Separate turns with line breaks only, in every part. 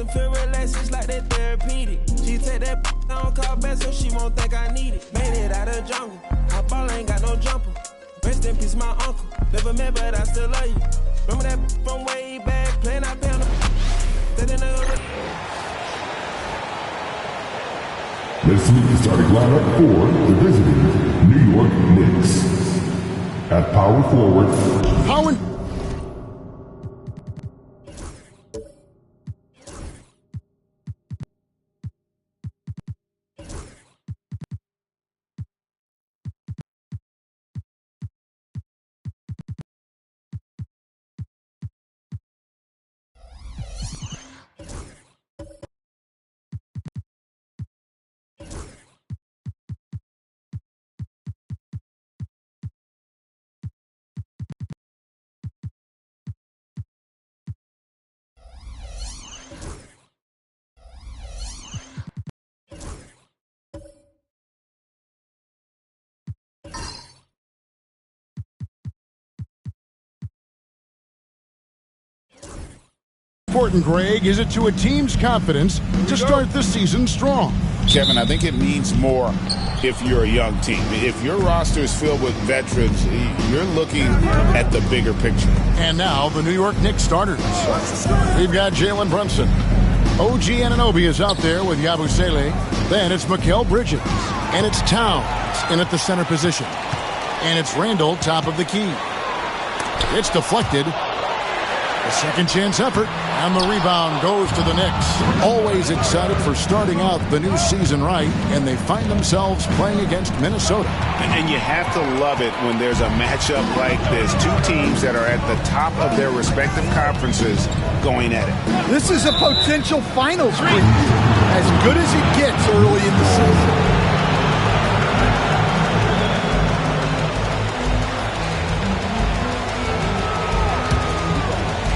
them feel relaxed, it's like that therapeutic. She take that don't call back so she won't think I need it. Made it out of jungle, my ball ain't got no jumper. Rest in peace, my uncle. Never met, but I still love you. Remember that from way back, playing out pound.
Let's see the starting lineup for the visiting New York Knicks. At power forward,
Power. Important, Greg, is it to a team's confidence to start the season strong?
Kevin, I think it means more if you're a young team. If your roster is filled with veterans, you're looking at the bigger picture.
And now the New York Knicks starters. We've got Jalen Brunson. OG Anunoby is out there with Yabusele. Then it's Mikal Bridges. And it's Towns in at the center position. And it's Randall top of the key. It's deflected. A second chance effort, and the rebound goes to the Knicks. Always excited for starting out the new season right, and they find themselves playing against Minnesota.
And you have to love it when there's a matchup like this. Two teams that are at the top of their respective conferences going at it.
This is a potential finals win, as good as it gets early in the season.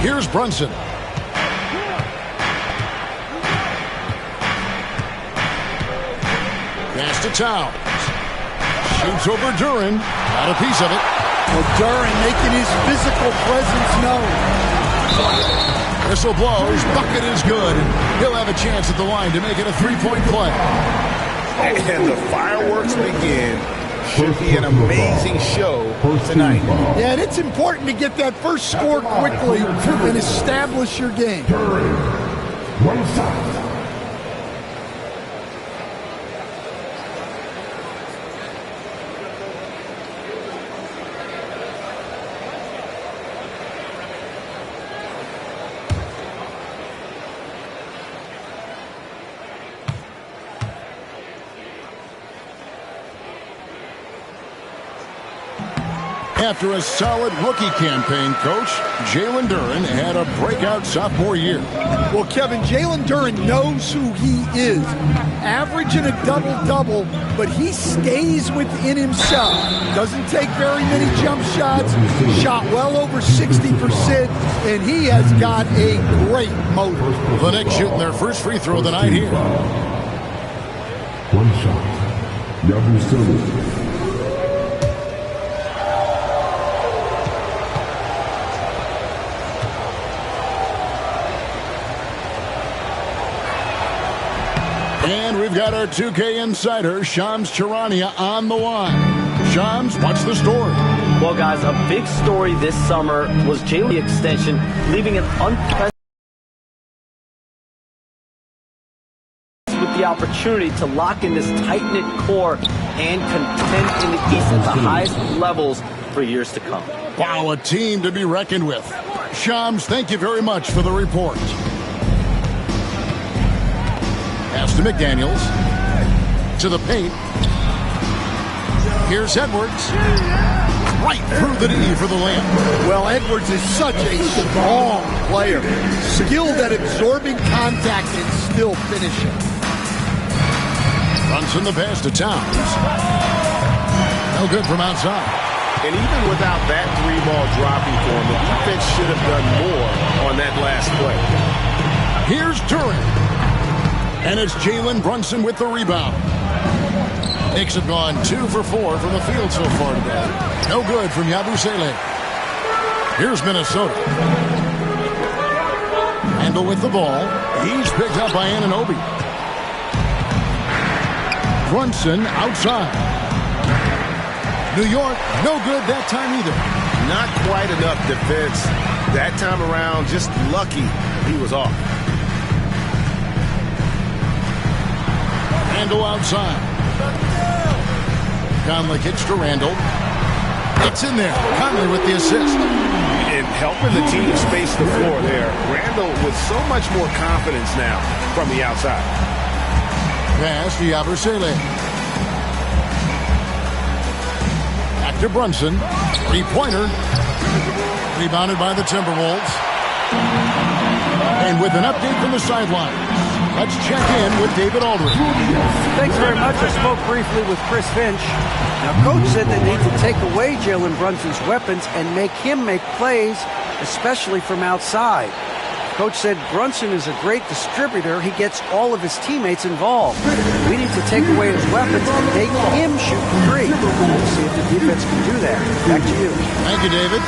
Here's Brunson. Pass to Towns. Shoots over Duran. Got a piece of it.
Well, Duran making his physical presence known.
Whistle blows. Bucket is good. He'll have a chance at the line to make it a three-point play.
And the fireworks begin. Should be an amazing show tonight.
Yeah, and it's important to get that first score quickly and establish your game.
one side.
After a solid rookie campaign, Coach, Jalen Duran had a breakout sophomore year.
Well, Kevin, Jalen Duran knows who he is. Averaging a double-double, but he stays within himself. Doesn't take very many jump shots. Shot well over 60%, and he has got a great motor.
The Knicks shooting their first free throw of the night here.
One shot. Yabusele.
And we've got our 2K insider, Shams Charania, on the line. Shams, what's the story?
Well, guys, a big story this summer was Jalen's extension, leaving an unprecedented with the opportunity to lock in this tight-knit core and contend in the East at the highest levels for years to come.
Wow, a team to be reckoned with. Shams, thank you very much for the report. Pass to McDaniels. To the paint. Here's Edwards. Right through the knee for the layup.
Well, Edwards is such a strong player. Skilled at absorbing contact and still finishing.
Brunson the pass to Towns. No good from outside.
And even without that three-ball dropping for him, the defense should have done more on that last play.
Here's Duran. And it's Jalen Brunson with the rebound. Knicks have gone 2 for 4 from the field so far today. No good from Yabusele. Here's Minnesota. Randall with the ball. He's picked up by Anunoby. Brunson outside. New York, no good that time either.
Not quite enough defense that time around. Just lucky he was off.
Randall outside. Conley kicks to Randall. It's in there. Conley with the assist.
And helping the team space the floor there. Randall with so much more confidence now from the outside.
Pass to Yabusele. Back to Brunson. Three-pointer. Rebounded by the Timberwolves. And with an update from the sideline, let's check in with David Aldridge.
Thanks very much. I spoke briefly with Chris Finch. Now, Coach said they need to take away Jalen Brunson's weapons and make him make plays, especially from outside. Coach said Brunson is a great distributor. He gets all of his teammates involved. We need to take away his weapons and make him shoot the three. We'll see if the defense can do that. Back to you.
Thank you, David.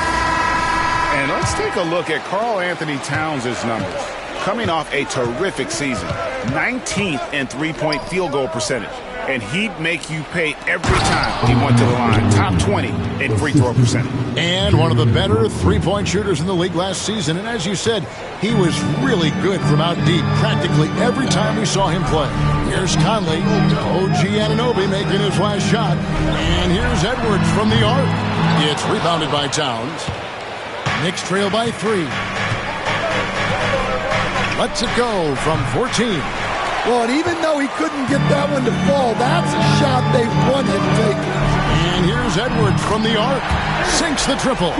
And let's take a look at Karl Anthony Towns' numbers. Coming off a terrific season, 19th in three-point field goal percentage. And he'd make you pay every time he went to the line. Top 20 in free throw percentage.
And one of the better three-point shooters in the league last season. And as you said, he was really good from out deep practically every time we saw him play. Here's Conley. OG Anunoby making his last shot. And here's Edwards from the arc. It's rebounded by Towns. Knicks trail by 3. Lets it go from 14.
Well, and even though he couldn't get that one to fall, that's a shot they want him taking.
And here's Edwards from the arc. Sinks the triple.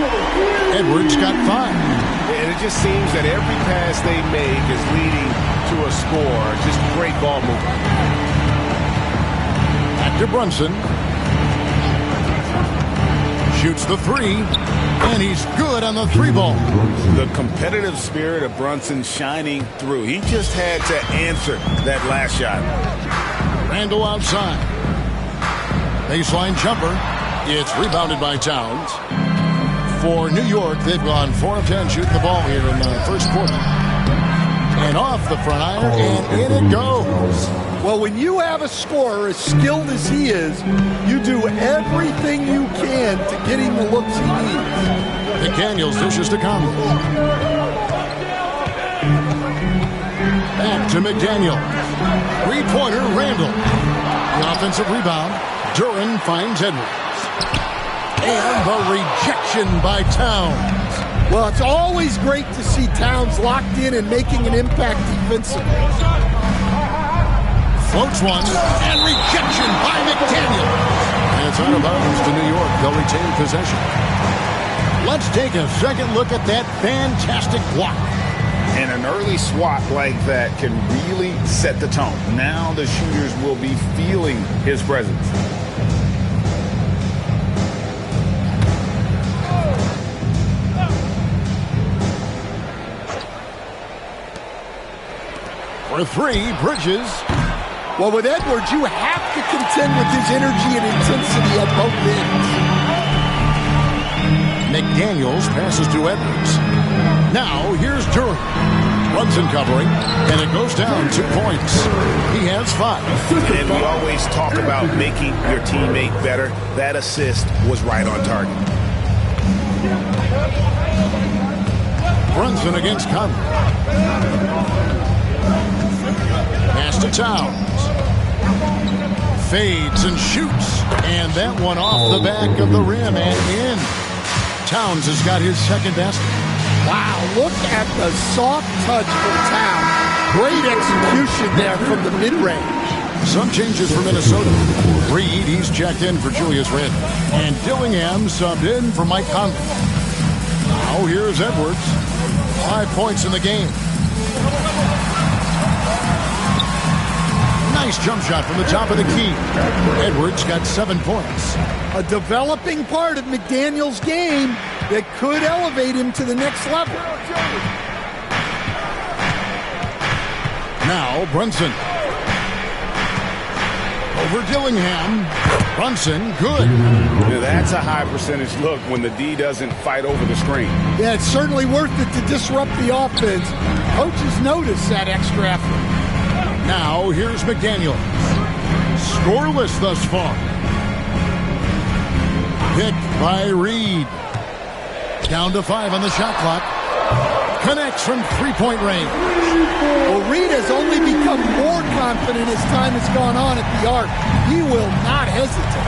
Edwards got 5.
And it just seems that every pass they make is leading to a score. Just great ball movement.
Back to Brunson. Shoots the 3. And he's good on the 3-ball.
The competitive spirit of Brunson shining through. He just had to answer that last shot.
Randall outside. Baseline jumper. It's rebounded by Towns. For New York, they've gone 4 of 10 shooting the ball here in the first quarter. And off the front iron, and in it goes.
Well, when you have a scorer as skilled as he is, you do everything you can to get him the looks he needs.
McDaniels dishes to Conley. Back to McDaniel. 3-pointer, Randall. The offensive rebound. Duran finds Edwards. And the rejection by Towns.
Well, it's always great to see Towns locked in and making an impact defensively.
Floats one, and rejection by McDaniel. And it's out of bounds to New York. They'll retain possession. Let's take a second look at that fantastic block.
And an early swat like that can really set the tone. Now the shooters will be feeling his presence.
For 3, Bridges.
Well, with Edwards, you have to contend with his energy and intensity at both ends.
McDaniels passes to Edwards. Now, here's Duran. Brunson covering, and it goes down 2 points. He has 5.
And we always talk about making your teammate better. That assist was right on target.
Brunson against Conley. Pass to Towns. Fades and shoots. And that one off the back of the rim and in. Towns has got his second basket.
Wow, look at the soft touch from Towns. Great execution there from the mid-range.
Some changes for Minnesota. Reed, he's checked in for Julius Randle. And Dillingham subbed in for Mike Conley. Now here's Edwards. 5 points in the game. Nice jump shot from the top of the key. Edwards got 7 points.
A developing part of McDaniel's game that could elevate him to the next level.
Now Brunson. Over Dillingham. Brunson, good.
Now, that's a high percentage look when the D doesn't fight over the screen.
Yeah, it's certainly worth it to disrupt the offense. Coaches notice that extra effort.
Now, here's McDaniel. Scoreless thus far. Pick by Reed. Down to 5 on the shot clock. Connects from three-point range.
Well, Reed has only become more confident as time has gone on at the arc. He will not hesitate.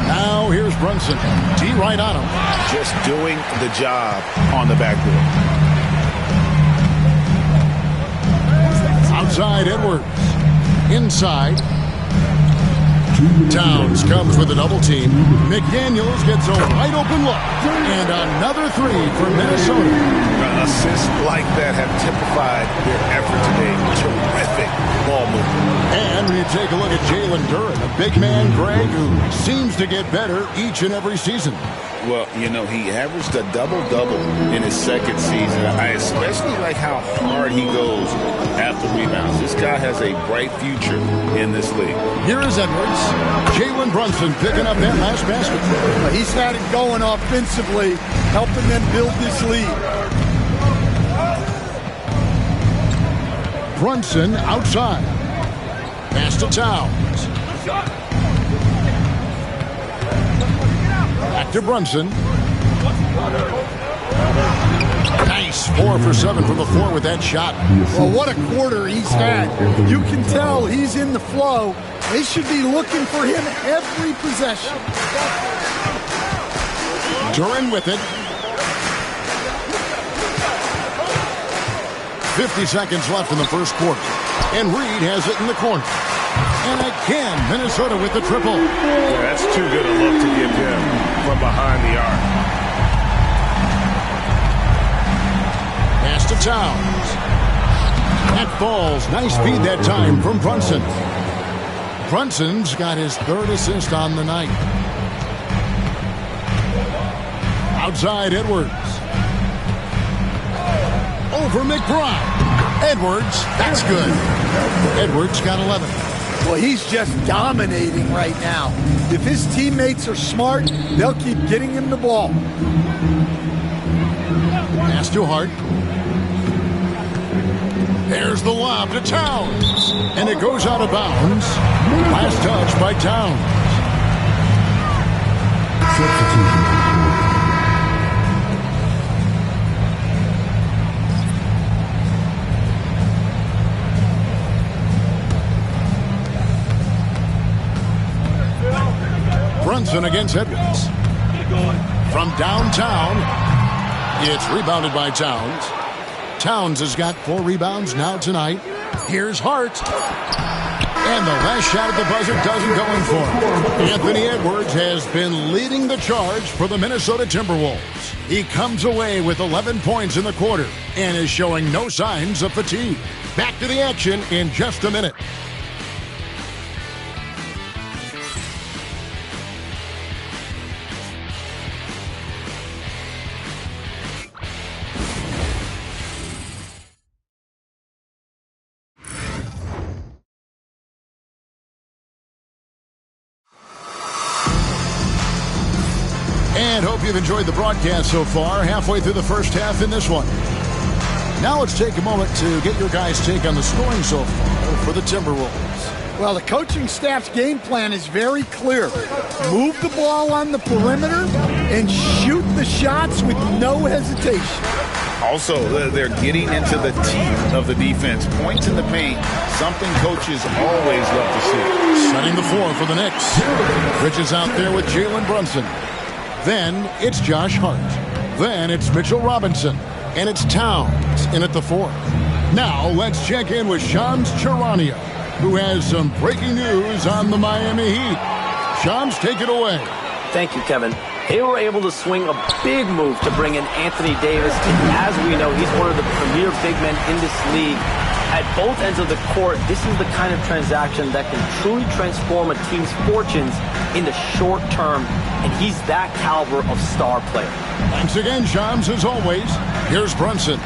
Now here's Brunson. D right on him.
Just doing the job on the backboard.
Outside Edwards. Inside. Towns comes with a double team. McDaniels gets a wide open look. And another three for Minnesota.
Assists like that have typified their effort today. Terrific ball movement.
And when you take a look at Jalen Duren, a big man, Greg, who seems to get better each and every season.
Well, you know, he averaged a double-double in his second season. I especially like how hard he goes after rebounds. This guy has a bright future in this league.
Here is Edwards. Jalen Brunson picking up that last basket.
He's had it going offensively, helping them build this lead.
Brunson outside. Pass to Towns. Back to Brunson. Nice. 4 for 7 from the floor with that shot.
Well, what a quarter he's had. You can tell he's in the flow. They should be looking for him every possession.
Duren with it. 50 seconds left in the first quarter. And Reed has it in the corner. And again, Minnesota with the triple.
Yeah, that's too good a look to give him from behind the arc.
Pass to Towns. That falls. Nice feed that time from Brunson. Brunson's got his third assist on the night. Outside Edwards. Over McBride. Edwards, that's good. Edwards got 11.
Well, he's just dominating right now. If his teammates are smart, they'll keep getting him the ball.
Pass to Hart. There's the lob to Towns. And it goes out of bounds. Last touch by Towns. Brunson against Edwards. From downtown, it's rebounded by Towns. Towns has got 4 rebounds now tonight. Here's Hart. And the last shot at the buzzer doesn't go in for him. Anthony Edwards has been leading the charge for the Minnesota Timberwolves. He comes away with 11 points in the quarter and is showing no signs of fatigue. Back to the action in just a minute. And hope you've enjoyed the broadcast so far, halfway through the first half in this one. Now let's take a moment to get your guys' take on the scoring so far for the Timberwolves.
Well, the coaching staff's game plan is very clear. Move the ball on the perimeter and shoot the shots with no hesitation.
Also, they're getting into the teeth of the defense. Points in the paint, something coaches always love to see.
Setting the floor for the Knicks. Bridges out there with Jalen Brunson. Then it's Josh Hart. Then it's Mitchell Robinson. And it's Towns in at the 4th. Now let's check in with Shams Charania, who has some breaking news on the Miami Heat. Shams, take it away.
Thank you, Kevin. They were able to swing a big move to bring in Anthony Davis. And as we know, he's one of the premier big men in this league. At both ends of the court, this is the kind of transaction that can truly transform a team's fortunes in the short term, and he's that caliber of star player.
Thanks again, Shams, as always. Here's Brunson.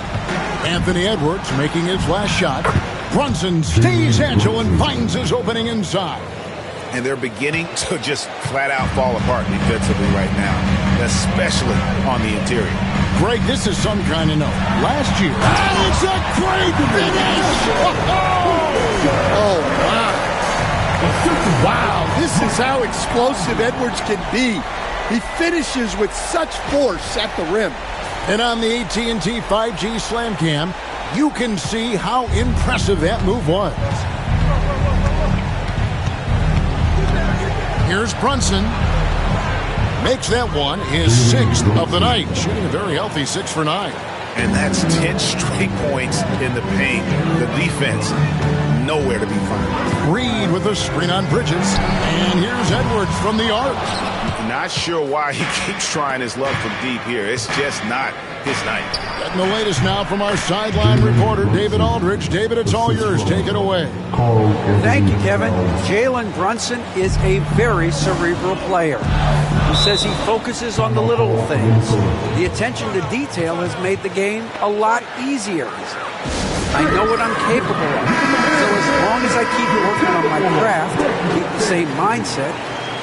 Anthony Edwards making his last shot. Brunson stays agile and finds his opening inside.
And they're beginning to just flat out fall apart defensively right now, especially on the interior.
Greg, this is some kind of note. Last year, it's a great finish!
Oh, wow. Wow, this is how explosive Edwards can be. He finishes with such force at the rim.
And on the AT&T 5G Slam Cam, you can see how impressive that move was. Here's Brunson. Makes that one his 6th of the night, shooting a very healthy 6 for 9.
And that's 10 straight points in the paint. The defense, nowhere to be found.
Reed with a screen on Bridges. And here's Edwards from the arc.
Not sure why he keeps trying his luck from deep here. It's just not his night.
Getting the latest now from our sideline reporter, David Aldridge. David, it's all yours. Take it away.
Thank you, Kevin. Jalen Brunson is a very cerebral player. He says he focuses on the little things. The attention to detail has made the game a lot easier. I know what I'm capable of. So as long as I keep working on my craft, keep the same mindset,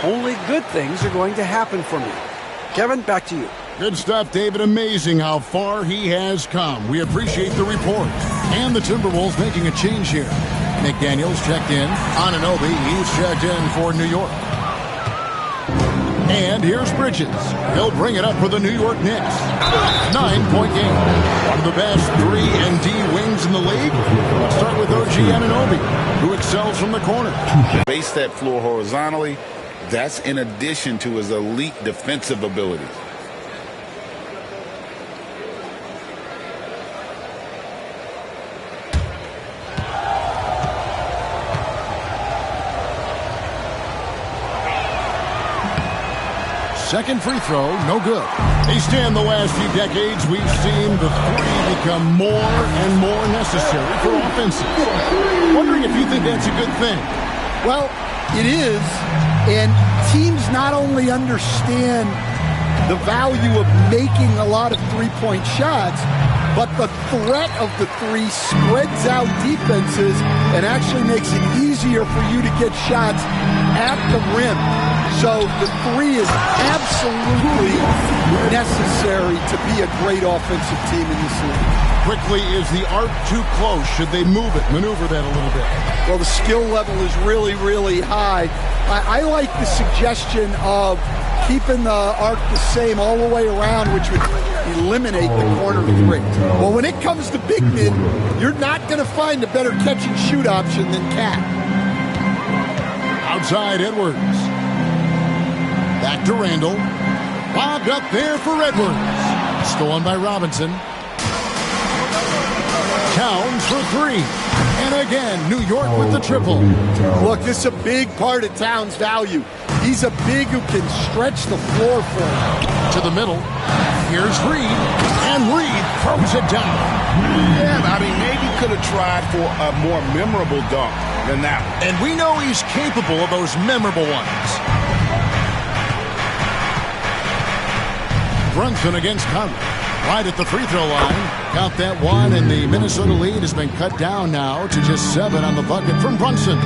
only good things are going to happen for me. Kevin, back to you.
Good stuff, David. Amazing how far he has come. We appreciate the report. And the Timberwolves making a change here. Nick Daniels checked in. Anunoby, he's checked in for New York. And here's Bridges. He'll bring it up for the New York Knicks. 9-point game. One of the best 3-and-D wings in the league. Let's start with OG Anunoby, who excels from the corner.
Base that floor horizontally. That's in addition to his elite defensive abilities.
Second free throw, no good. They stand the last few decades. We've seen the three become more and more necessary for offenses. Wondering if you think that's a good thing.
Well, it is, and teams not only understand the value of making a lot of three-point shots, but the threat of the three spreads out defenses and actually makes it easier for you to get shots at the rim. So the three is absolutely necessary to be a great offensive team in this league.
Quickly, is the arc too close? Should they move it, maneuver that a little bit?
Well, the skill level is really, really high. I like the suggestion of keeping the arc the same all the way around, which would eliminate the corner three. Well, when it comes to big men, you're not going to find a better catch-and-shoot option than Cat.
Outside Edwards. Back to Randall. Lobbed up there for Edwards. Stolen by Robinson. Towns for three. And again, New York with the triple.
Look, this is a big part of Towns' value. He's a big who can stretch the floor for him.
To the middle. Here's Reed. And Reed throws it down.
Yeah, I mean, maybe could have tried for a more memorable dunk than that one.
And we know he's capable of those memorable ones. Brunson against Conley. Right at the free throw line. Count that one, and the Minnesota lead has been cut down now to just 7 on the bucket from Brunson.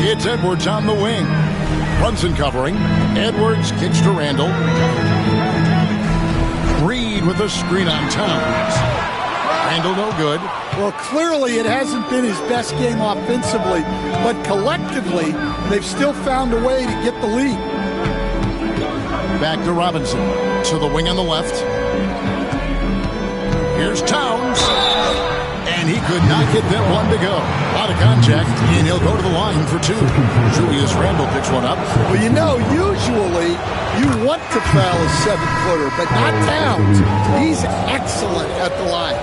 It's Edwards on the wing. Brunson covering. Edwards kicks to Randall. Reed with a screen on Towns. Randall no good.
Well, clearly it hasn't been his best game offensively, but collectively, they've still found a way to get the lead.
Back to Robinson. To the wing on the left. Here's Towns. And he could not get that one to go. A lot of contact, and he'll go to the line for 2. Julius Randle picks one up.
Well, you know, usually you want to foul a 7-footer, but not Towns. He's excellent at the line.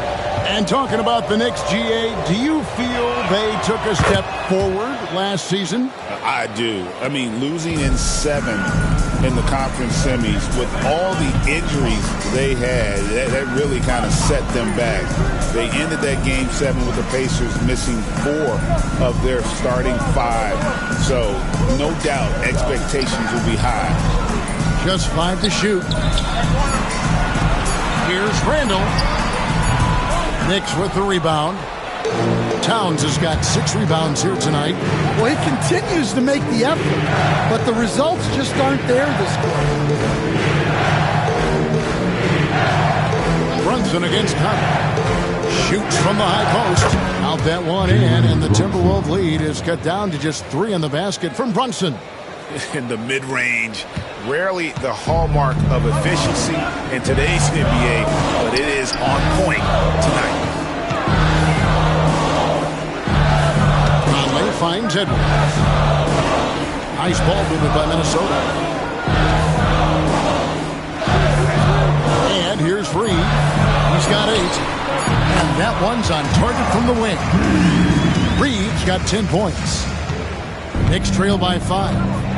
And talking about the Knicks, GA, do you feel they took a step forward last season?
I do. I mean, losing in 7 in the conference semis with all the injuries they had, that really kind of set them back. They ended that game 7 with the Pacers missing 4 of their starting 5. So, no doubt, expectations will be high.
Just 5 to shoot. Here's Randall. Knicks with the rebound. Towns has got 6 rebounds here tonight.
Well, he continues to make the effort, but the results just aren't there this quarter.
Brunson against Conley. Shoots from the high post. Out that one in, and the Timberwolves lead is cut down to just 3 in the basket from Brunson.
In the mid-range, rarely the hallmark of efficiency in today's NBA, but it is on point tonight.
Conley finds Edwards. Nice ball movement by Minnesota. And here's Reed. He's got 8. And that one's on target from the wing. Reed's got 10 points. Knicks trail by 5.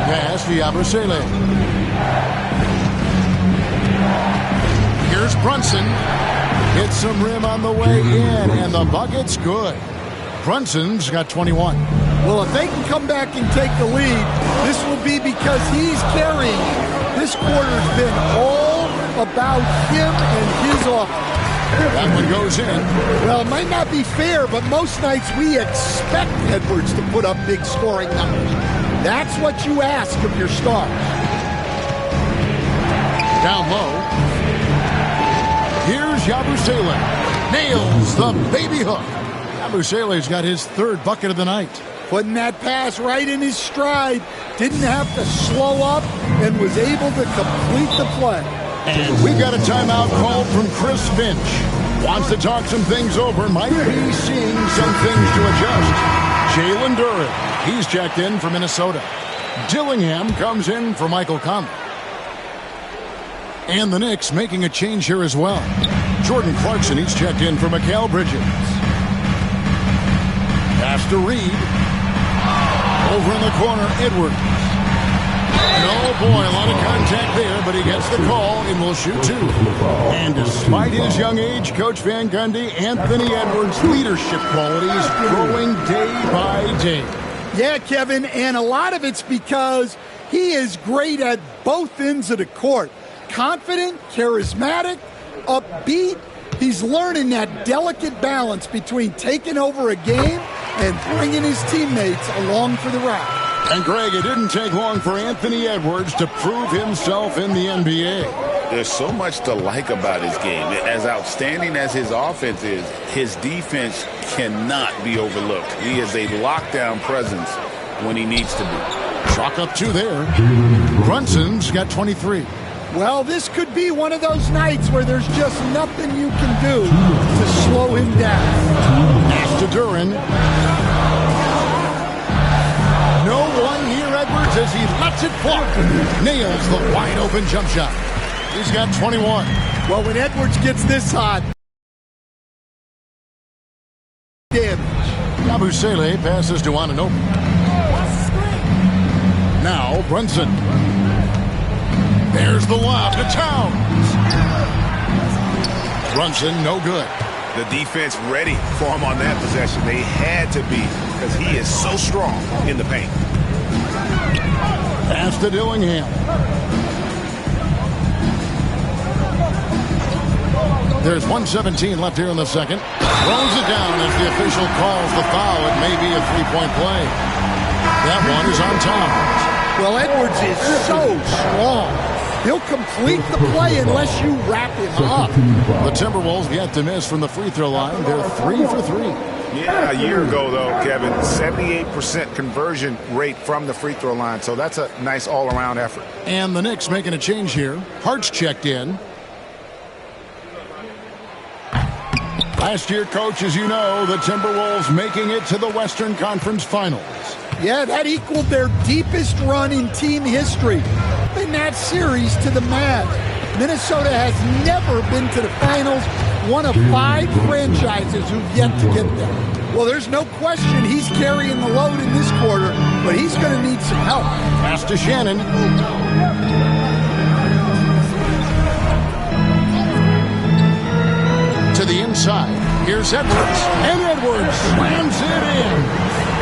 Pass to Yabusele. Here's Brunson. Hits some rim on the way in, and the bucket's good. Brunson's got 21.
Well, if they can come back and take the lead, this will be because he's carrying it. This quarter's been all about him and his offense.
That one goes in.
Well, it might not be fair, but most nights we expect Edwards to put up big scoring numbers. That's what you ask of your stars.
Down low. Here's Yabusele. Nails the baby hook. Yabusele's got his 3rd bucket of the night.
Putting that pass right in his stride. Didn't have to slow up and was able to complete the play.
And we've got a timeout called from Chris Finch. Wants to talk some things over. Might be seeing some things to adjust. Jalen Duren. He's checked in for Minnesota. Dillingham comes in for Michael Conley. And the Knicks making a change here as well. Jordan Clarkson, he's checked in for Mikal Bridges. Pass to Reed. Over in the corner, Edwards. Oh boy, a lot of contact there, but he gets the call and will shoot 2. And despite his young age, Coach Van Gundy, Anthony Edwards' leadership qualities growing day by day.
Yeah, Kevin, and a lot of it's because he is great at both ends of the court. Confident, charismatic, upbeat. He's learning that delicate balance between taking over a game and bringing his teammates along for the ride.
And Greg, it didn't take long for Anthony Edwards to prove himself in the NBA.
There's so much to like about his game. As outstanding as his offense is, his defense cannot be overlooked. He is a lockdown presence when he needs to be.
Chalk up 2 there. Brunson's got 23.
Well, this could be one of those nights where there's just nothing you can do to slow him down.
Pass to Duren. No one here, Edwards, as he lets it fly. Nails the wide-open jump shot. He's got 21.
Well, when Edwards gets this hot, damage.
Yabusele passes to Anunoby. Now Brunson. There's the lob to Towns. Brunson, no good.
The defense ready for him on that possession. They had to be because he is so strong in the paint.
Pass to Dillingham. There's 1:17 left here in the second. Throws it down as the official calls the foul. It may be a 3-point play. That one is on Towns.
Well, Edwards is so strong. He'll complete the play unless you wrap him up.
The Timberwolves yet to miss from the free throw line. They're 3 for 3.
Yeah, a year ago, though, Kevin, 78% conversion rate from the free throw line. So that's a nice all-around effort.
And the Knicks making a change here. Hart's checked in. Last year, Coach, as you know, the Timberwolves making it to the Western Conference Finals.
Yeah, that equaled their deepest run in team history in that series to the Mavs. Minnesota has never been to the finals, one of 5 franchises who've yet to get there. Well, there's no question he's carrying the load in this quarter, but he's going to need some help.
Pass to Shannon. To the inside. Here's Edwards. And Edwards slams it in.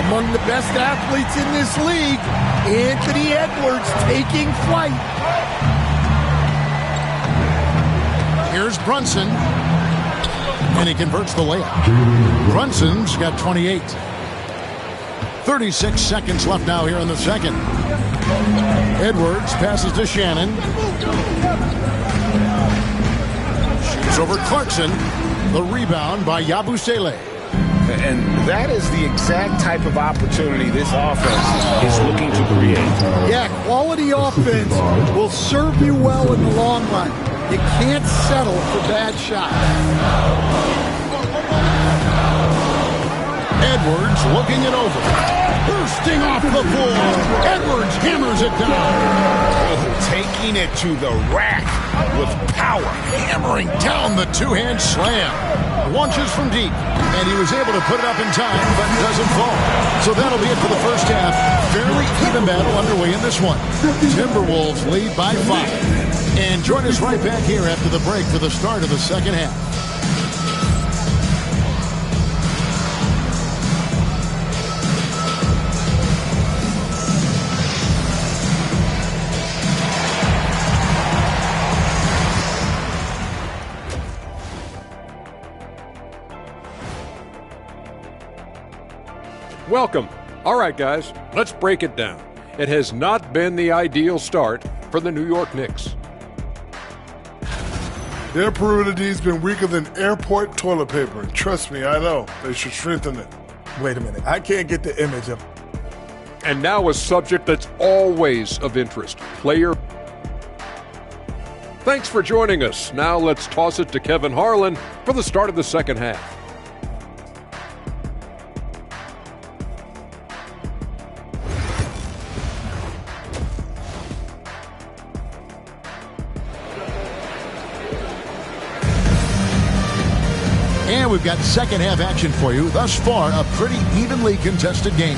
Among the best athletes in this league, Anthony Edwards taking flight.
Here's Brunson. and he converts the layup. Brunson's got 28. 36 seconds left now here in the second. Edwards passes to Shannon. Shoots over Clarkson. The rebound by Yabusele.
And that is the exact type of opportunity this offense is looking to create.
Yeah, quality offense will serve you well in the long run. You can't settle for bad shots.
Edwards looking it over. Bursting off the floor. Edwards hammers it down.
Oh, taking it to the rack with power.
Hammering down the two-hand slam. Launches from deep. And he was able to put it up in time, but doesn't fall. So that'll be it for the first half. Fairly even battle underway in this one. Timberwolves lead by 5. And join us right back here after the break for the start of the second half.
Welcome. All right, guys, let's break it down. It has not been the ideal start for the New York Knicks.
Their perimeter D's been weaker than airport toilet paper. And trust me, I know. They should strengthen it.
Wait a minute. I can't get the image of...
And now a subject that's always of interest, player. Thanks for joining us. Now let's toss it to Kevin Harlan for the start of the second half.
And we've got second half action for you. Thus far, a pretty evenly contested game.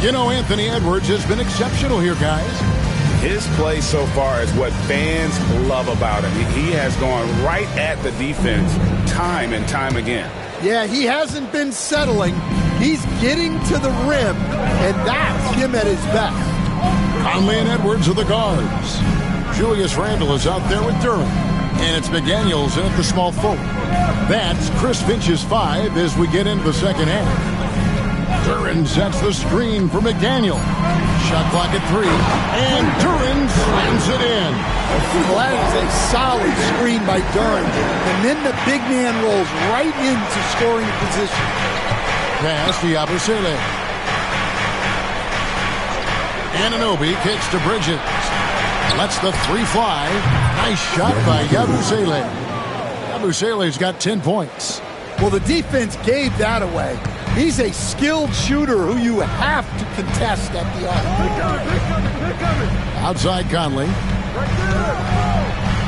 You know, Anthony Edwards has been exceptional here, guys.
His play so far is what fans love about him. He has gone right at the defense time and time again.
Yeah, he hasn't been settling. He's getting to the rim, and that's him at his best.
Conley and Edwards are the guards. Julius Randle is out there with Durham. And it's McDaniels in at the small forward. That's Chris Finch's 5 as we get into the second half. Duran sets the screen for McDaniel. Shot clock at 3. And Duran slams it in.
Well, that is a solid screen by Duran. And then the big man rolls right into scoring position.
Pass to Yabusele. Anunoby kicks to Bridges. Lets the 3 fly. Nice shot by Yabusele. Yabusele's got 10 points.
Well, the defense gave that away. He's a skilled shooter who you have to contest at the arc.
Outside Conley.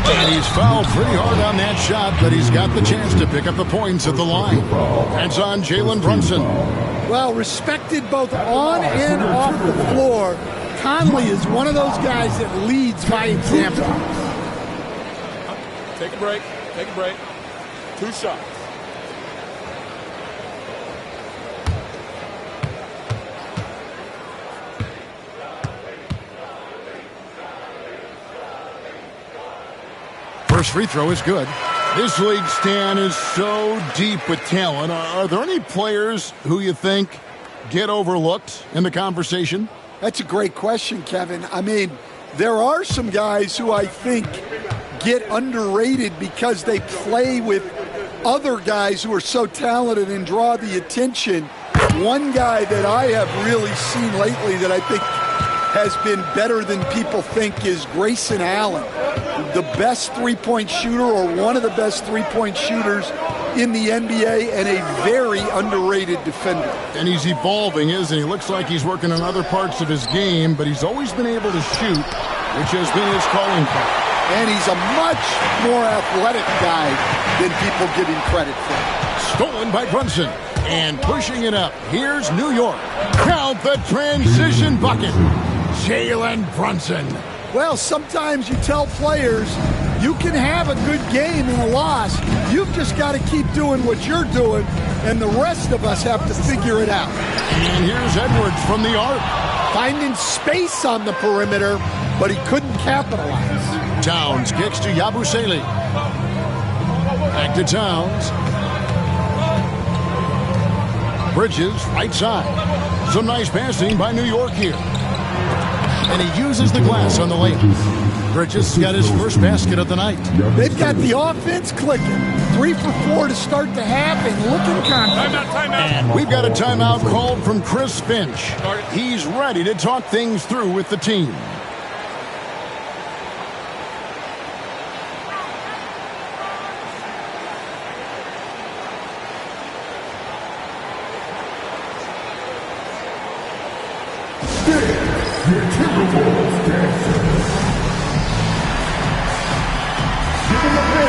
And he's fouled pretty hard on that shot, but he's got the chance to pick up the points at the line. That's on Jalen Brunson.
Well, respected both on and off the floor. Conley is one of those guys that leads by example.
Take a break. Take a break. 2 shots.
First free throw is good. This league, Stan, is so deep with talent. Are there any players who you think get overlooked in the conversation?
That's a great question, Kevin. I mean, there are some guys who I think get underrated because they play with other guys who are so talented and draw the attention. One guy that I have really seen lately that I think has been better than people think is Grayson Allen, the best three-point shooter or one of the best three-point shooters in the NBA and a very underrated defender.
And he's evolving, isn't he? Looks like he's working on other parts of his game, but he's always been able to shoot, which has been his calling card.
And he's a much more athletic guy than people give him credit for.
Stolen by Brunson. And pushing it up. Here's New York. Count the transition bucket. Jalen Brunson.
Well, sometimes you tell players you can have a good game in a loss. You've just got to keep doing what you're doing, and the rest of us have to figure it out.
And here's Edwards from the arc.
Finding space on the perimeter, but he couldn't capitalize.
Towns kicks to Yabusele. Back to Towns. Bridges, right side. Some nice passing by New York here. And he uses the glass on the layup. Bridges got his first basket of the night.
They've got the offense clicking. 3 for 4 to start the half and looking confident.
And we've got a timeout called from Chris Finch. He's ready to talk things through with the team.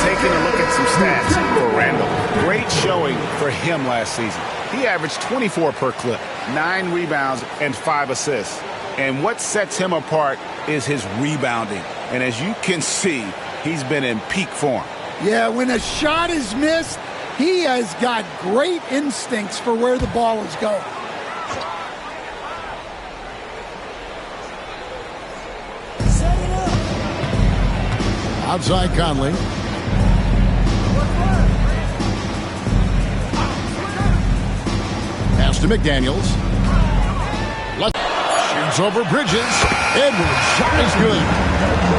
Taking a look at some stats for Randall. Great showing for him last season. He averaged 24 per clip, 9 rebounds, and 5 assists. And what sets him apart is his rebounding. And as you can see, he's been in peak form.
Yeah, when a shot is missed, he has got great instincts for where the ball is going.
Outside Conley. Pass to McDaniels. Shoots over Bridges. Edwards' shot is good.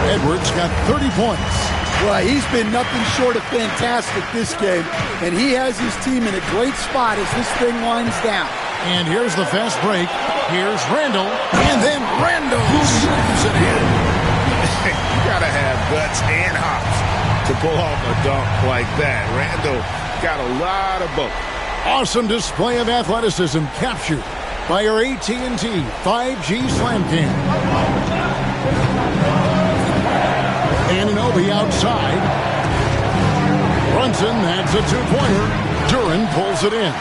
Edwards got 30 points.
Well, he's been nothing short of fantastic this game, and he has his team in a great spot as this thing winds down.
And here's the fast break. Here's Randall, and then Randall slams it in.
You gotta have guts and hops to pull off a dunk like that. Randall got a lot of both.
Awesome display of athleticism captured by our AT&T 5G Slam Cam. Anunoby outside. Brunson adds a 2-pointer. Duran pulls it in.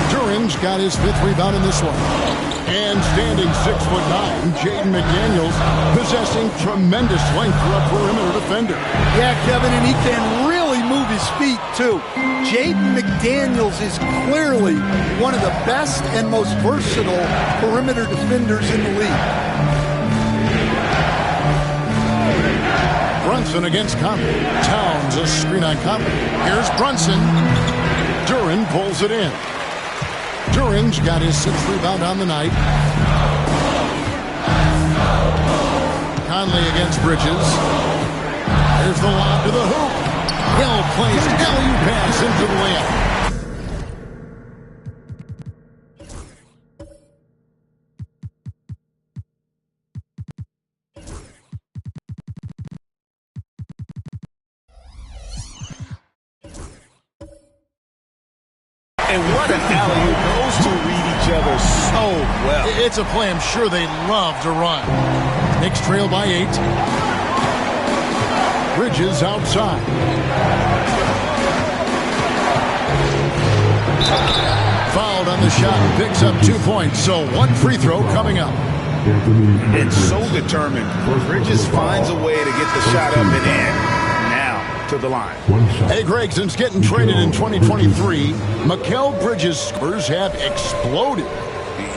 Duran's got his 5th rebound in this one. And standing 6'9", Jaden McDaniels possessing tremendous length for a perimeter defender.
Yeah, Kevin, and he can really move his feet, too. Jaden McDaniels is clearly one of the best and most versatile perimeter defenders in the league.
Brunson against Conley. Towns a screen on Conley. Here's Brunson. Duran pulls it in. Duran's got his 6th rebound on the night. Conley against Bridges. There's the lob to the hoop. Well-placed alley-oop pass into the layup.
And what an alley-oop. Those two read each other so well.
It's a play I'm sure they love to run. Knicks trail by 8. Bridges outside. Fouled on the shot and picks up 2 points. So 1 free throw coming up.
And so determined. Bridges finds a way to get the shot up and in. Now to the line.
Hey, Greg, since getting traded in 2023, Mikal Bridges' scores have exploded.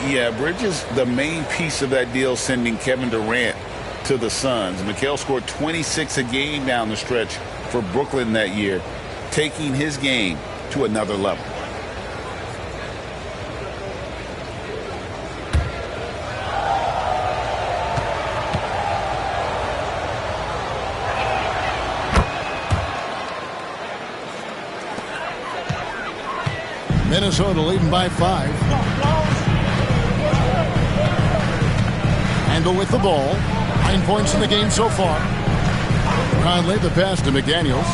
Yeah, Bridges, the main piece of that deal, sending Kevin Durant to the Suns. Mikal scored 26 a game down the stretch for Brooklyn that year, taking his game to another level.
Minnesota leading by 5. Handle with the ball. 9 points in the game so far. Conley the pass to McDaniels.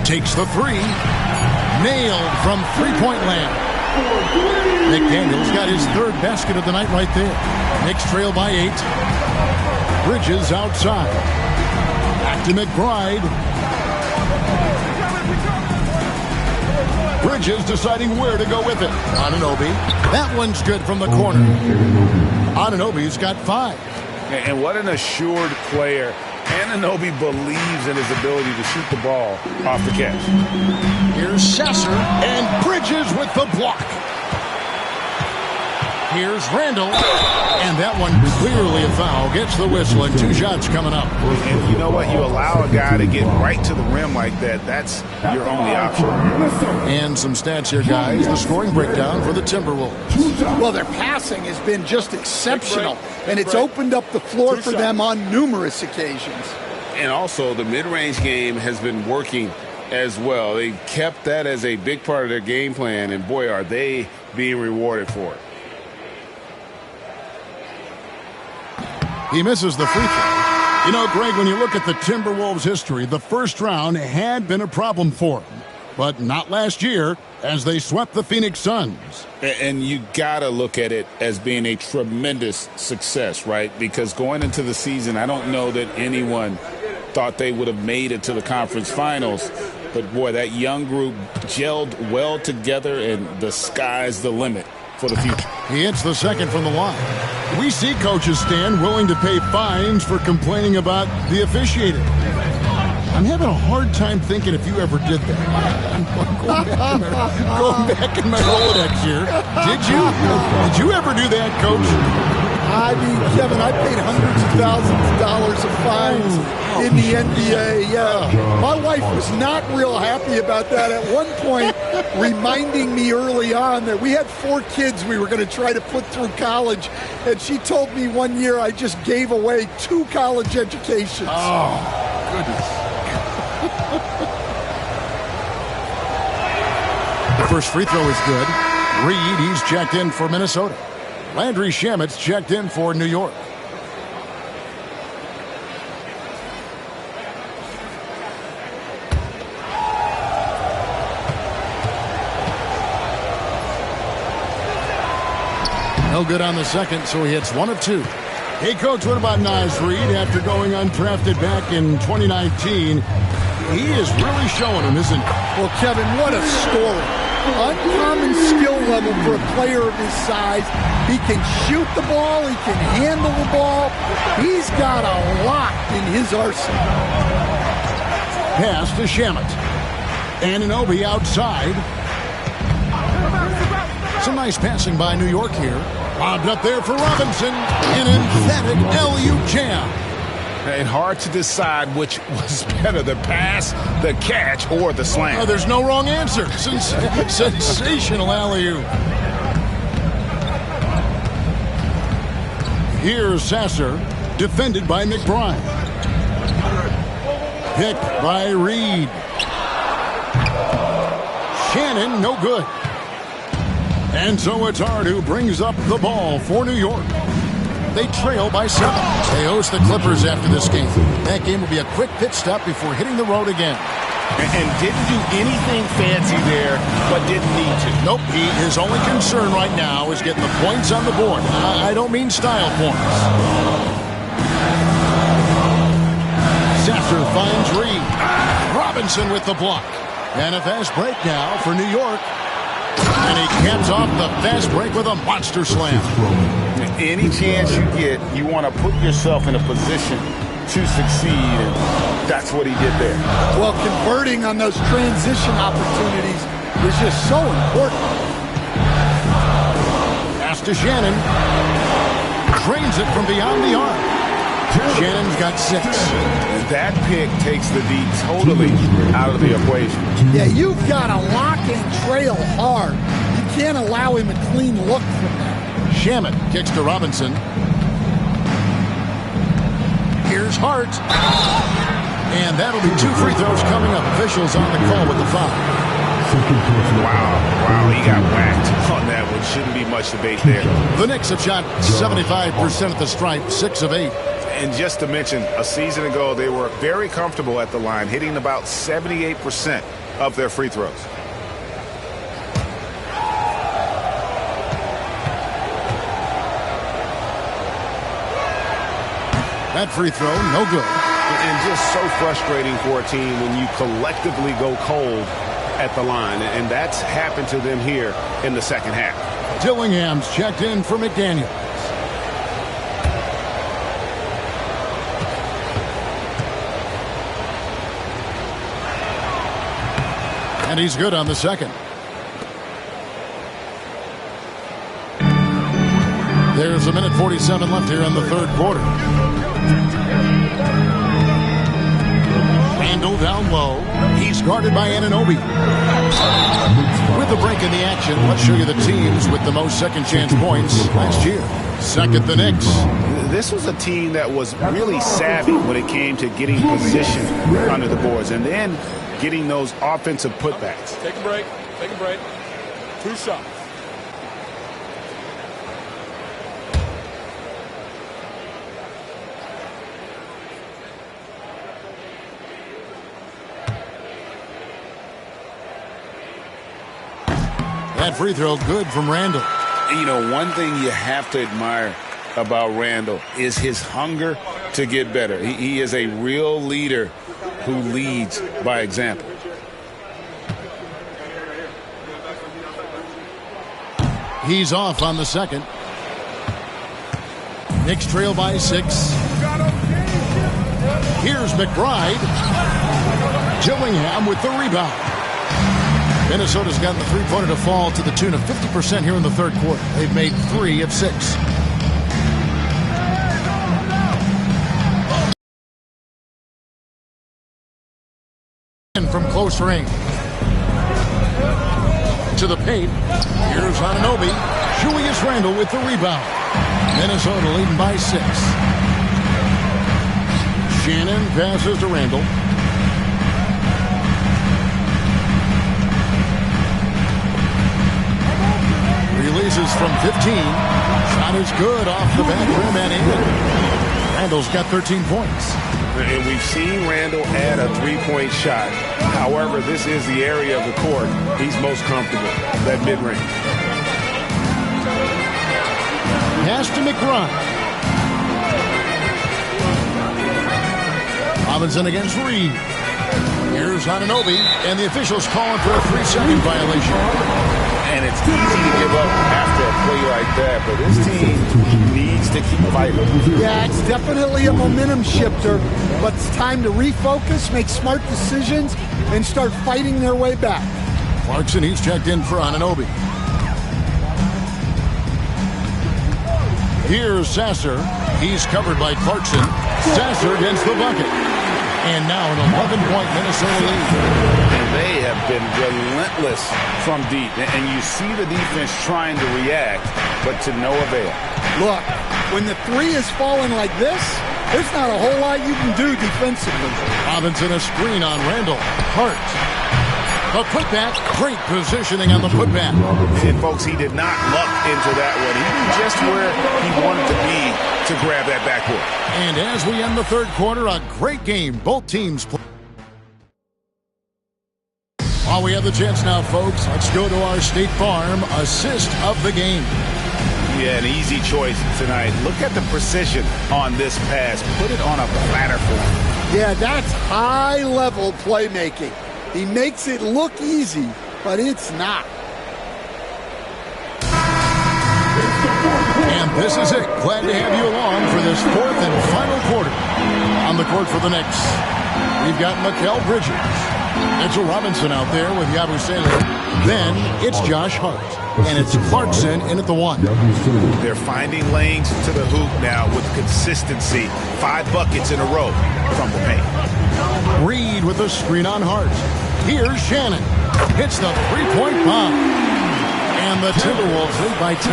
Takes the 3. Nailed from three-point land. McDaniels got his 3rd basket of the night right there. Knicks trail by 8. Bridges outside. Back to McBride. Bridges deciding where to go with it. Anunoby. That one's good from the corner. Anunoby's got 5.
And what an assured player. Anunoby believes in his ability to shoot the ball off the catch.
Here's Sasser and Bridges with the block. Here's Randall. And that one clearly a foul. Gets the whistle and 2 shots coming up.
And you know what? You allow a guy to get right to the rim like that. That's your only option.
And some stats here, guys. The scoring breakdown for the Timberwolves.
Well, their passing has been just exceptional, and it's opened up the floor for them on numerous occasions.
And also, the mid-range game has been working as well. They kept that as a big part of their game plan, and boy, are they being rewarded for it.
He misses the free throw. You know, Greg, when you look at the Timberwolves' history, the first round had been a problem for them. But not last year, as they swept the Phoenix Suns.
And you got to look at it as being a tremendous success, right? Because going into the season, I don't know that anyone thought they would have made it to the conference finals. But, boy, that young group gelled well together, and the sky's the limit for the future.
He hits the second from the line. We see coaches stand willing to pay fines for complaining about the officiating. I'm having a hard time thinking if you ever did that. I'm going back in my Rolodex here. Did you ever do that, Coach?
I mean, Kevin, I paid hundreds of thousands of dollars of fines in the NBA. Yeah, my wife was not real happy about that. At one point, reminding me early on that we had 4 kids we were going to try to put through college, and she told me one year I just gave away 2 college educations.
Oh, goodness. The first free throw is good. Reed, he's checked in for Minnesota. Landry Shamet's checked in for New York. No good on the second, so he hits 1 of 2. Hey, Coach, what about Naz Reid after going undrafted back in 2019? He is really showing him, isn't he?
Well, Kevin, what a story. Uncommon skill level for a player of his size. He can shoot the ball. He can handle the ball. He's got a lot in his arsenal.
Pass to Shamet. Anunoby outside. Some nice passing by New York here. Lobbed up there for Robinson. An emphatic LU jam.
And hard to decide which was better, the pass, the catch, or the slam.
Oh, there's no wrong answer. Sensational alley-oop. Here's Sasser, defended by McBride. Picked by Reed. Shannon, no good. And so it's Hart who brings up the ball for New York. They trail by 7. They host the Clippers after this game. That game will be a quick pit stop before hitting the road again.
And didn't do anything fancy there, but didn't need to.
Nope, his only concern right now is getting the points on the board. I don't mean style points. Sasser finds Reed. Robinson with the block. And a fast break now for New York. And he caps off the fast break with a monster slam.
Any chance you get, you want to put yourself in a position to succeed, and that's what he did there.
Well, converting on those transition opportunities is just so important.
Pass to Shannon. Cranes it from beyond the arc. Shannon's got 6.
That pick takes the D totally out of the equation.
Yeah, you've got to lock and trail hard. You can't allow him a clean look from that.
Shamet kicks to Robinson. Here's Hart. And that'll be 2 free throws coming up. Officials on the call with the foul.
Wow, he got whacked on that one. Shouldn't be much debate there.
The Knicks have shot 75% at the stripe, 6 of 8.
And just to mention, a season ago, they were very comfortable at the line, hitting about 78% of their free throws.
That free throw, no good.
And just so frustrating for a team when you collectively go cold at the line. And that's happened to them here in the second half.
Dillingham's checked in for McDaniels. And he's good on the second. There's a minute 47 left here in the third quarter. Randall down low. He's guarded by Anunoby. With the break in the action, let's show you the teams with the most second chance points last year. Second, the Knicks.
This was a team that was really savvy when it came to getting position under the boards and then getting those offensive putbacks.
Take a break. Take a break. 2 shots.
That free throw good from Randall.
You know, one thing you have to admire about Randall is his hunger to get better. He is a real leader who leads by example.
He's off on the second. Knicks trail by 6. Here's McBride. Gillingham with the rebound. Minnesota's gotten the three-pointer to fall to the tune of 50% here in the third quarter. They've made 3 of 6. From close range. To the paint. Here's Anunoby. Julius Randle with the rebound. Minnesota leading by 6. Shannon passes to Randle. Releases from 15. Shot is good off the back rim and in. Randle's got 13 points.
And we've seen Randle add a three-point shot. However, this is the area of the court he's most comfortable, that mid-range.
Pass to McBride. Robinson against Reed. Here's Anunoby, and the officials calling for a 3-second violation.
And it's easy to give up after a play like that, but this team needs to keep fighting.
Yeah, it's definitely a momentum shifter, but it's time to refocus, make smart decisions, and start fighting their way back.
Clarkson, he's checked in for Anunoby. Here's Sasser. He's covered by Clarkson. Sasser against the bucket. And now an 11-point Minnesota lead.
And they have been relentless from deep. And you see the defense trying to react, but to no avail.
Look, when the 3 is falling like this, there's not a whole lot you can do defensively.
Robinson a screen on Randall. Hart. A putback. Great positioning on the putback.
And folks, he did not luck into that one. He knew just where he wanted to be to grab that backboard. And
as we end the third quarter, a great game. Both teams play. While we have the chance now, folks, let's go to our State Farm assist of the game.
Yeah, an easy choice tonight. Look at the precision on this pass. Put it on a platter for him.
Yeah, that's high-level playmaking. He makes it look easy, but it's not.
And this is it. Glad to have you along for this fourth and final quarter. On the court for the Knicks, we've got Mikal Bridges. Mitchell Robinson out there with Yabusele. Then it's Josh Hart. And it's Clarkson in at the 1.
They're finding lanes to the hoop now with consistency. 5 buckets in a row from the paint.
Reed with a screen on Hart. Here's Shannon. Hits the three-point bomb. And the TWolves lead by 10.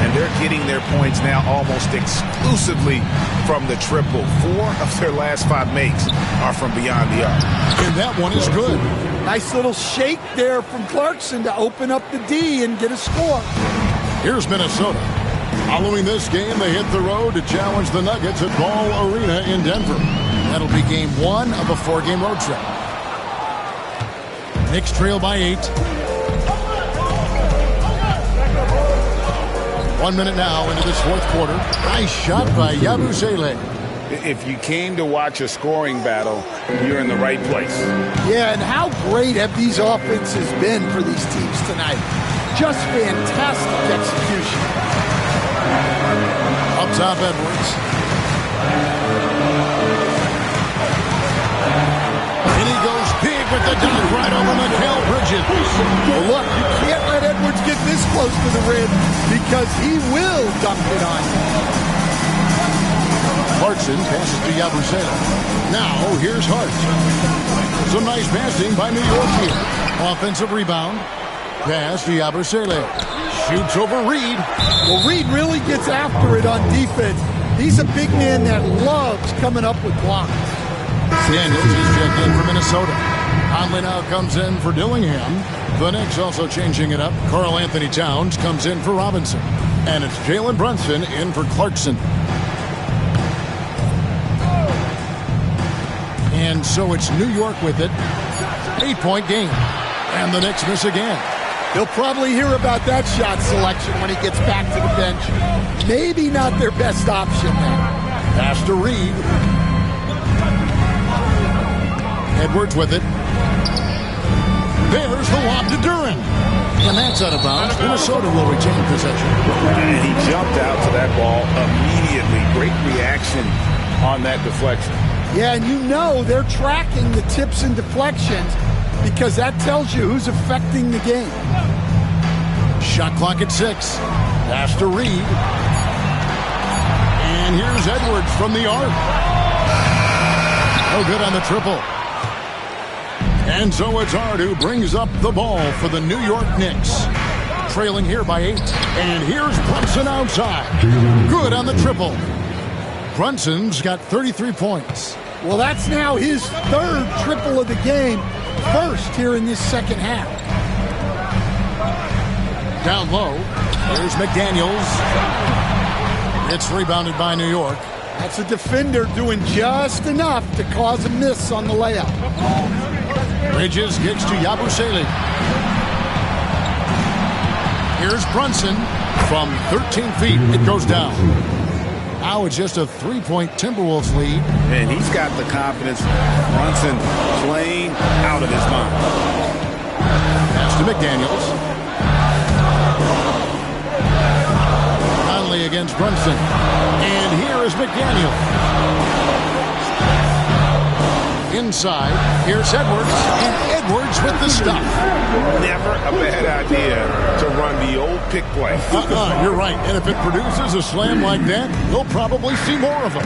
And they're getting their points now almost exclusively from the triple. 4 of their last 5 makes are from beyond the arc.
And that one is good.
Nice little shake there from Clarkson to open up the D and get a score.
Here's Minnesota. Following this game, they hit the road to challenge the Nuggets at Ball Arena in Denver. That'll be game 1 of a 4-game road trip. Knicks trail by 8. 1 minute now into this fourth quarter. Nice shot by Yabusele.
If you came to watch a scoring battle, you're in the right place.
Yeah, and how great have these offenses been for these teams tonight? Just fantastic execution.
Up top, Edwards. And he goes big with the dunk right over Mikal Bridges. Bridges.
Well, look, you can't let Edwards get this close to the rim because he will dunk it on you.
Clarkson passes to Yabusele. Now, here's Hart. Some nice passing by New York here. Offensive rebound. Pass to Yabusele. Shoots over Reed.
Well, Reed really gets after it on defense. He's a big man that loves coming up with blocks.
Daniels is checked in for Minnesota. Conley now comes in for Dillingham. The Knicks also changing it up. Karl Anthony Towns comes in for Robinson. And it's Jalen Brunson in for Clarkson. And so it's New York with it. 8-point game. And the Knicks miss again.
He'll probably hear about that shot selection when he gets back to the bench. Maybe not their best option there.
Pass to Reed. Edwards with it. There's the lob to Duren. And that's out of bounds. Minnesota will retain possession.
And he jumped out to that ball immediately. Great reaction on that deflection.
Yeah, and you know they're tracking the tips and deflections because that tells you who's affecting the game.
Shot clock at 6. Pass to Reed. And here's Edwards from the arc. No good on the triple. And so it's Hart who brings up the ball for the New York Knicks. Trailing here by 8. And here's Brunson outside. Good on the triple. Brunson's got 33 points.
Well, that's now his third triple of the game. First here in this second half.
Down low. Here's McDaniels. It's rebounded by New York.
That's a defender doing just enough to cause a miss on the layup.
Bridges gets to Yabusele. Here's Brunson from 13 feet. It goes down. Now it's just a 3-point Timberwolves lead.
And he's got the confidence. Brunson playing out of his mind.
Pass to McDaniels. Conley against Brunson. And here is McDaniel. Inside, here's Edwards, and Edwards with the stuff.
Never a bad idea to run the old pick play.
You're right, and if it produces a slam like that, you'll probably see more of them.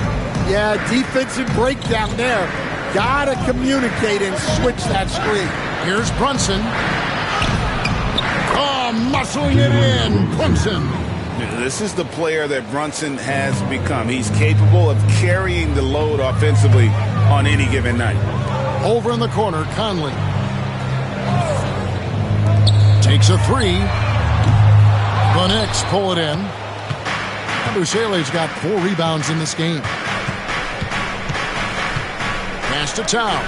Yeah, defensive breakdown there. Gotta communicate and switch that screen.
Here's Brunson. Oh, muscling it in, Brunson.
This is the player that Brunson has become. He's capable of carrying the load offensively on any given night.
Over in the corner, Conley. Takes a 3. The Knicks pull it in. Yabusele's got 4 rebounds in this game. Pass to Towns.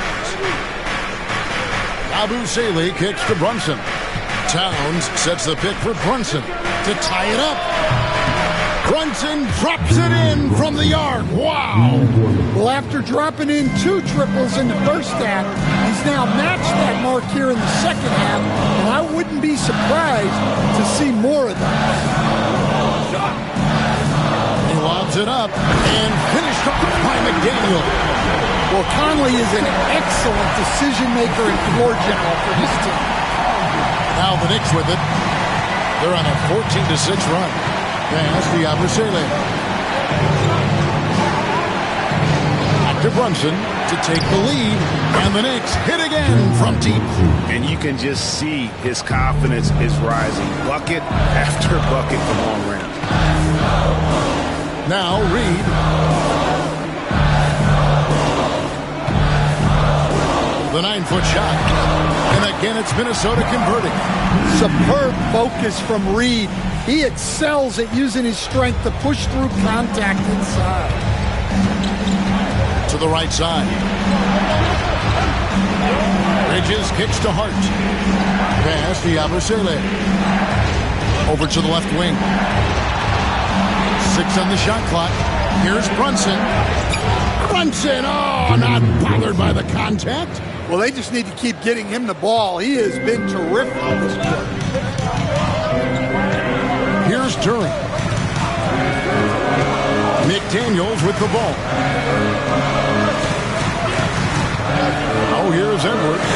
Yabusele kicks to Brunson. Towns sets the pick for Brunson to tie it up. Brunson drops it in from the arc. Wow!
Well, after dropping in 2 triples in the first half, he's now matched that mark here in the second half, and I wouldn't be surprised to see more of that.
He lobs it up and finished off by McDaniel.
Well, Conley is an excellent decision maker and floor general for his team.
Now the Knicks with it. They're on a 14-6 run. Pass to Yabusele. Back to Brunson to take the lead. And the Knicks hit again from deep.
And you can just see his confidence is rising. Bucket after bucket from long range.
Now Reed. The 9-foot shot. And again, it's Minnesota converting.
Superb focus from Reed. He excels at using his strength to push through contact inside.
To the right side. Bridges kicks to Hart. Pass to Yabusele. Over to the left wing. 6 on the shot clock. Here's Brunson. Brunson, oh, not bothered by the contact.
Well, they just need to keep getting him the ball. He has been terrific this quarter.
Here's Duren. McDaniels with the ball. Oh, here's Edwards.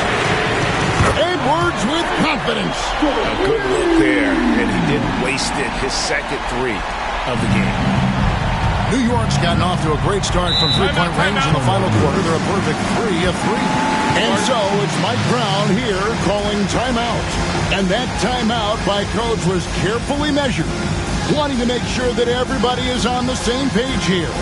Edwards with confidence.
A good look there, and he didn't waste it. His second three of the game.
New York's gotten off to a great start from three-point range in the final quarter. They're a perfect 3 of 3. And so it's Mike Brown here calling timeout. And that timeout by Coach was carefully measured, wanting to make sure that everybody is on the same page here.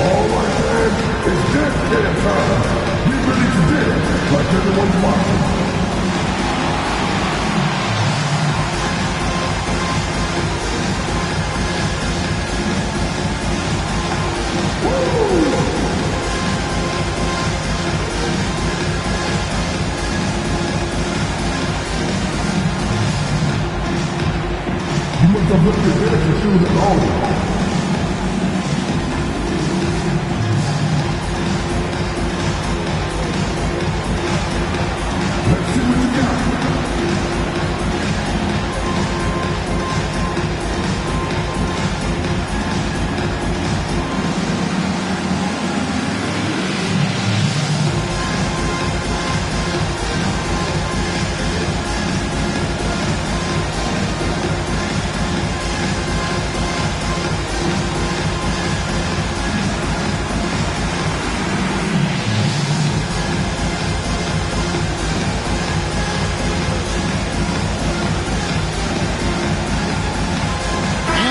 All right, man, it's this damn time. Get ready to dance like everyone's watching. You must have looked at this as soon as all.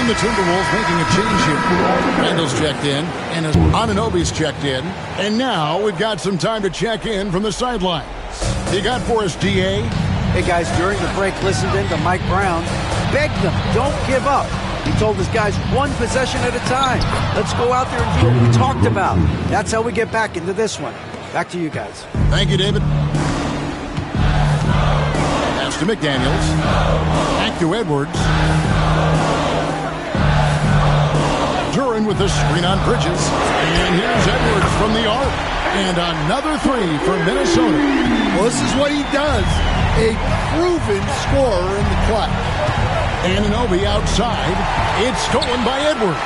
The TWolves making a change here. Randall's checked in, and Anunoby's checked in. And now we've got some time to check in from the sidelines. You got for us, DA?
Hey, guys, during the break, listened in to Mike Brown. Begged them, don't give up. He told his guys one possession at a time. Let's go out there and do what we talked about. That's how we get back into this one. Back to you guys.
Thank you, David. Pass to McDaniels. Back to Edwards. Duran with the screen on Bridges. And here's Edwards from the arc. And another 3 for Minnesota.
Well, this is what he does. A proven scorer in the clutch.
Anunoby outside. It's stolen by Edwards.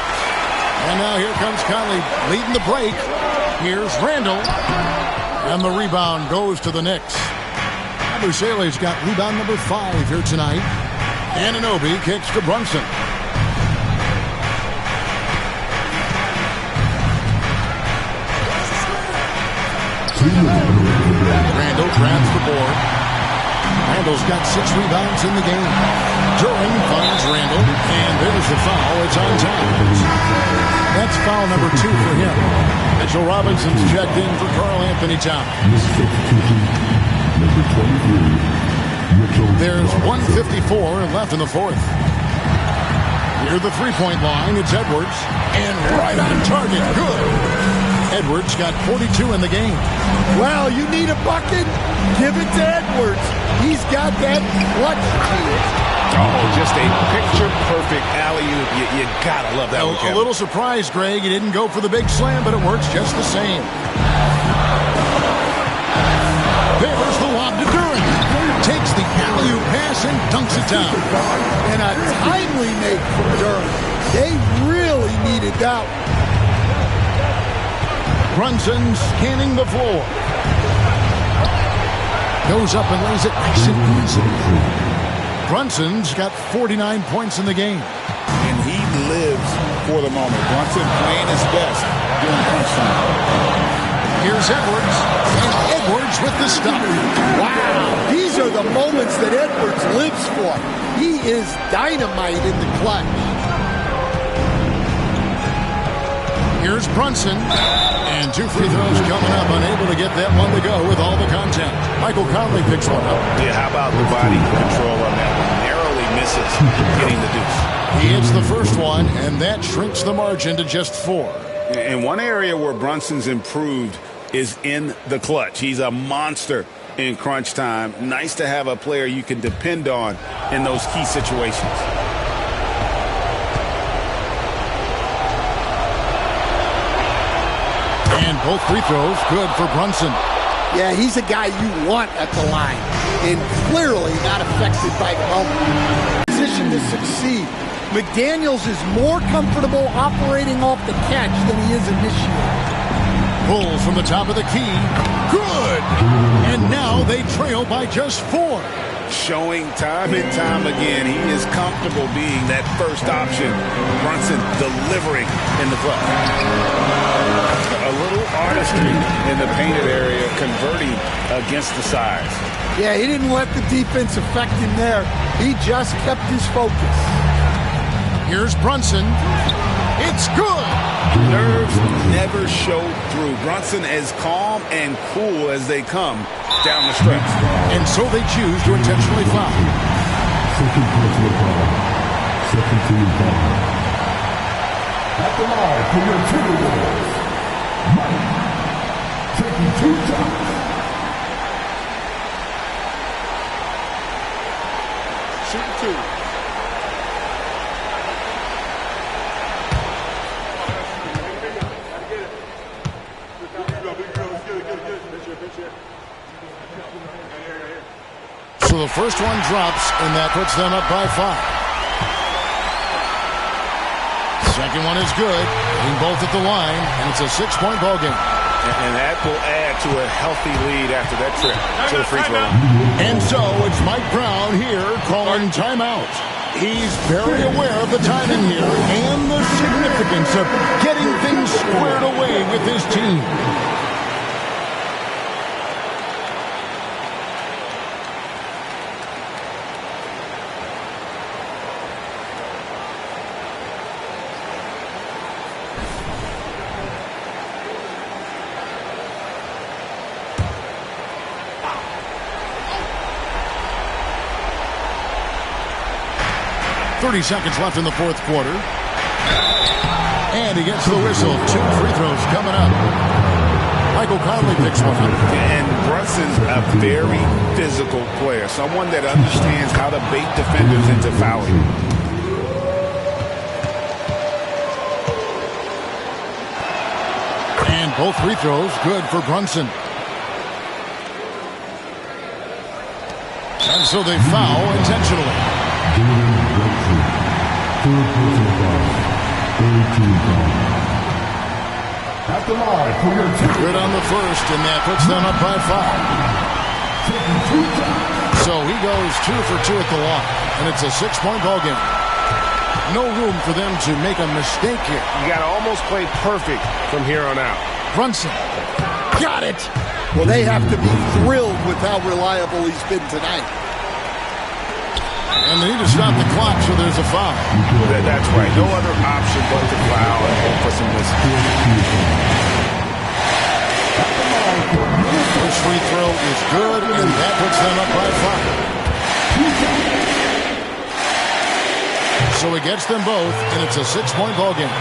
And now here comes Conley leading the break. Here's Randall. And the rebound goes to the Knicks. Abusele's got rebound number 5 here tonight. Anunoby kicks to Brunson. Randall grabs the board. Randall's got 6 rebounds in the game. Duran finds Randall, and there's the foul. It's on Towns. That's foul number 2 for him. Mitchell Robinson's checked in for Karl Anthony Towns. There's 1:54 left in the fourth. Near the three-point line, it's Edwards. And right on target. Good. Edwards got 42 in the game.
Well, you need a bucket? Give it to Edwards. He's got that clutch.
Oh, just a picture-perfect alley-oop. You gotta love that one,
A little surprised, Greg. He didn't go for the big slam, but it works just the same. There's the lob to Duran. Takes the alley-oop pass and dunks it down.
And a timely make from Duran. They really needed that one.
Brunson scanning the floor. Goes up and lays it nice and easy. Brunson's got 49 points in the game.
And he lives for the moment. Brunson playing his best during crunch time.
Here's Edwards. And Edwards with the stop.
Wow. These are the moments that Edwards lives for. He is dynamite in the clutch.
Here's Brunson. And 2 free throws coming up. Unable to get that one to go with all the contact. Michael Conley picks one up.
Yeah, how about the body control on that one? Narrowly misses getting the deuce.
He hits the first one, and that shrinks the margin to just 4.
And one area where Brunson's improved is in the clutch. He's a monster in crunch time. Nice to have a player you can depend on in those key situations.
And both free throws good for Brunson.
Yeah, he's a guy you want at the line. And clearly not affected by the moment. Position to succeed. McDaniels is more comfortable operating off the catch than he is initiating.
Pulls from the top of the key. Good! And now they trail by just 4.
Showing time and time again he is comfortable being that first option. Brunson delivering in the clutch. A little artistry in the painted area, converting against the size.
Yeah, he didn't let the defense affect him there. He just kept his focus.
Here's Brunson. It's good.
Nerves never showed through. Brunson as calm and cool as they come down the stretch.
And so they choose to intentionally foul.
Second personal foul. Second team foul. At the line for your TWolves, Mike, taking 2 shots.
Shooting 2.
So the first one drops, and that puts them up by 5. Second one is good. Hitting both at the line, and it's a 6-point ball game.
And that will add to a healthy lead after that trip to the free throw line.
And so it's Mike Brown here calling timeout. He's very aware of the timing here and the significance of getting things squared away with his team. Seconds left in the fourth quarter. And he gets the whistle. 2 free throws coming up. Michael Conley picks one up.
And Brunson's a very physical player. Someone that understands how to bait defenders into fouling.
And both free throws good for Brunson. And so they foul intentionally.
At the line for your
good on the first, and that puts them up by 5. So he goes 2 for 2 at the line, and it's a 6-point ball game. No room for them to make a mistake here.
You got to almost play perfect from here on out.
Brunson got it.
Well, they have to be thrilled with how reliable he's been tonight.
And they need to stop the clock, so there's a foul.
That's right. No other option but to foul and hope for some missing.
First free throw is good, and that puts them up by 5. So he gets them both, and it's a 6-point ball game.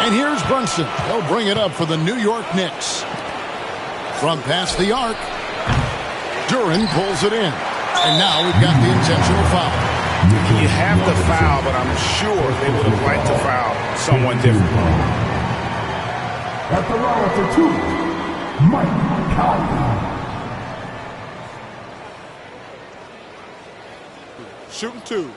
And here's Brunson. He'll bring it up for the New York Knicks. From past the arc, Duran pulls it in. And now we've got the intentional foul.
You have to foul, but I'm sure they would have liked to foul someone different.
At the line for 2, Mike Conley.
Shooting 2.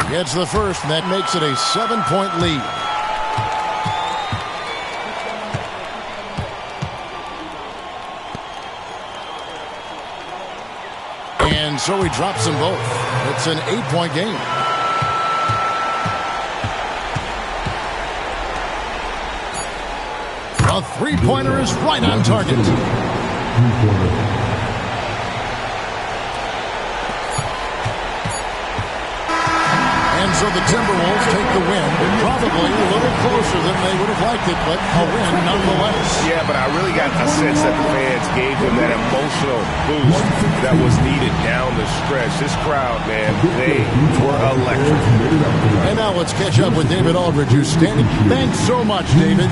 Gets the first, and that makes it a 7-point lead. And so he drops them both. It's an 8-point game. A 3-pointer is right on target. And so the Timberwolves take the win, probably a little closer than they would have liked it, but a win nonetheless.
Yeah, but I really got a sense that the fans gave them that emotional boost that was needed down the stretch. This crowd, man, they were electric.
And now let's catch up with David Aldridge, who's standing. Thanks so much, David.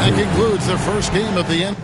That concludes the first game of the end.